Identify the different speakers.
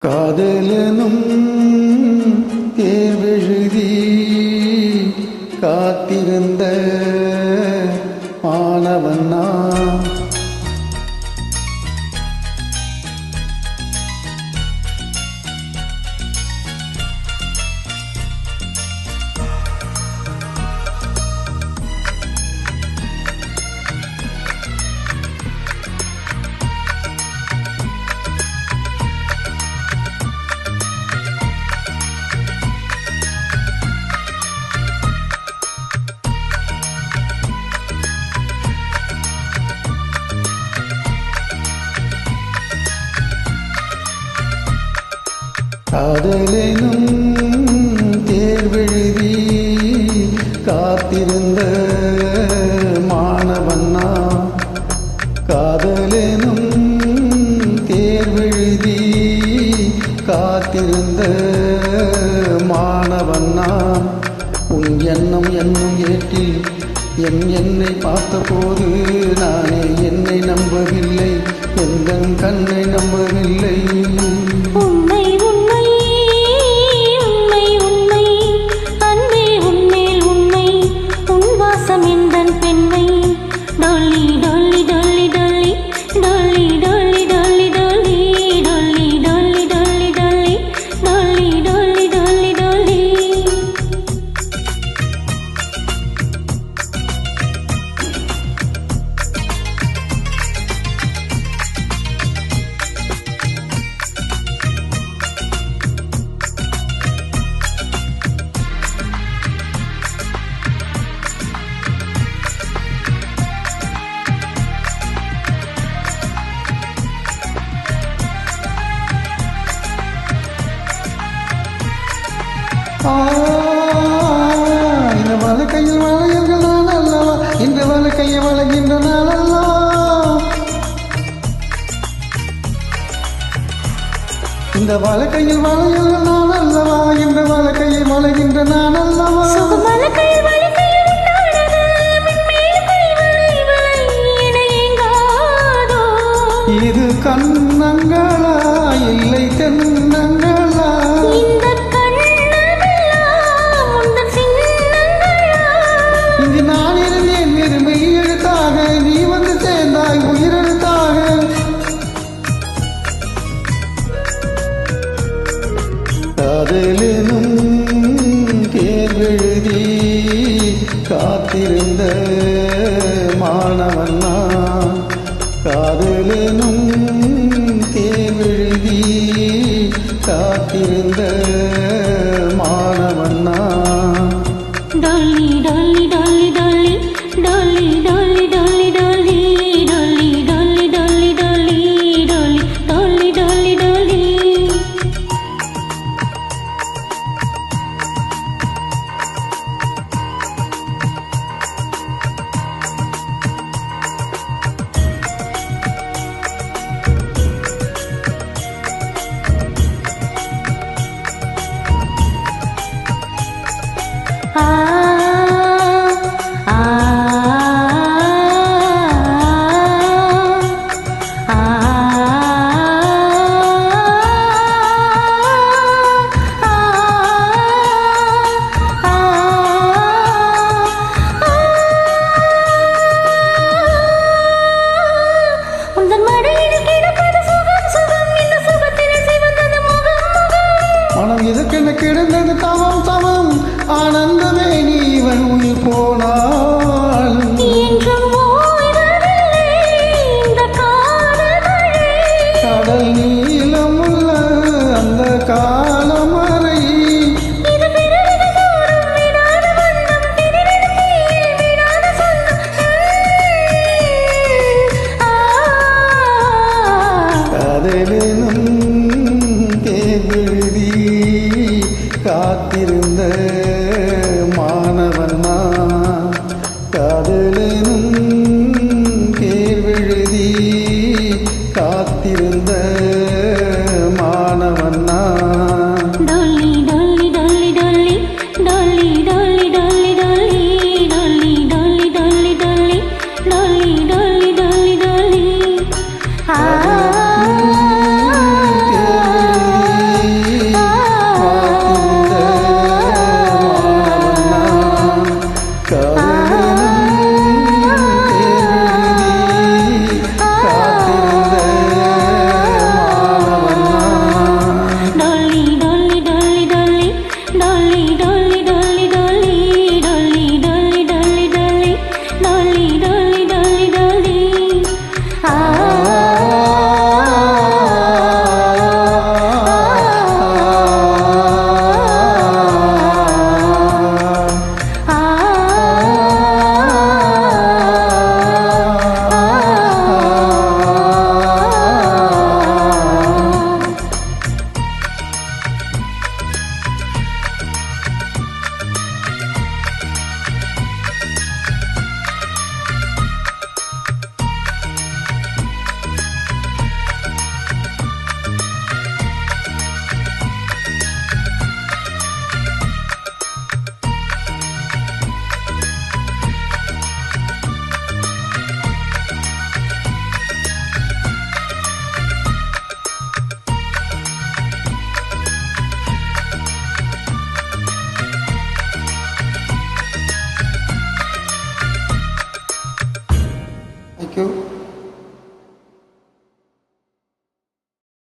Speaker 1: காதலனும் தேர்வெழுதி காத்திருந்த மாணவன்னா காதலெனும் தேர்வெழுதி காத்திருந்த மாணவன்னா காதலெனும் தேர்வெழுதி காத்திருந்த மாணவன்னா உன் எண்ணம் என்னும் ஏற்றில் என்னை பார்த்தபோது நானே என்னை நம்பவில்லை, எந்தன் கண்ணை நம்பவில்லை. இந்த வழக்கையில் வளையல்கள் நான் அல்லவா, இந்த வழக்கையை வளைகின்ற நான் அல்லவா. இந்த வழக்கையில் வளையல்கள் நான் அல்லவா, இந்த வழக்கையை வளைகின்ற நான் அல்லவா. இது கண்ணங்களா இல்லை தென்னங்களா, இங்கு நான் இருந்தேன் வெறுமை எழுத்தாக, நீ வந்து சேர்ந்தாய் உயிரெழுத்தாக. காதலெனும் தேர்வெழுதி காத்திருந்த மாணவன்னா காதலெனும் தேர்வெழுதி காத்திருந்த மாணவன்னா.
Speaker 2: டொல்லி டொல்லி டொல்லி டொல்லி டொல்லி டொல்லி டொல்லி டொல்லி டொல்லி டொல்லி டொல்லி டொல்லி டொல்லி டொல்லி டொல்லி.
Speaker 1: தேங்க்யூ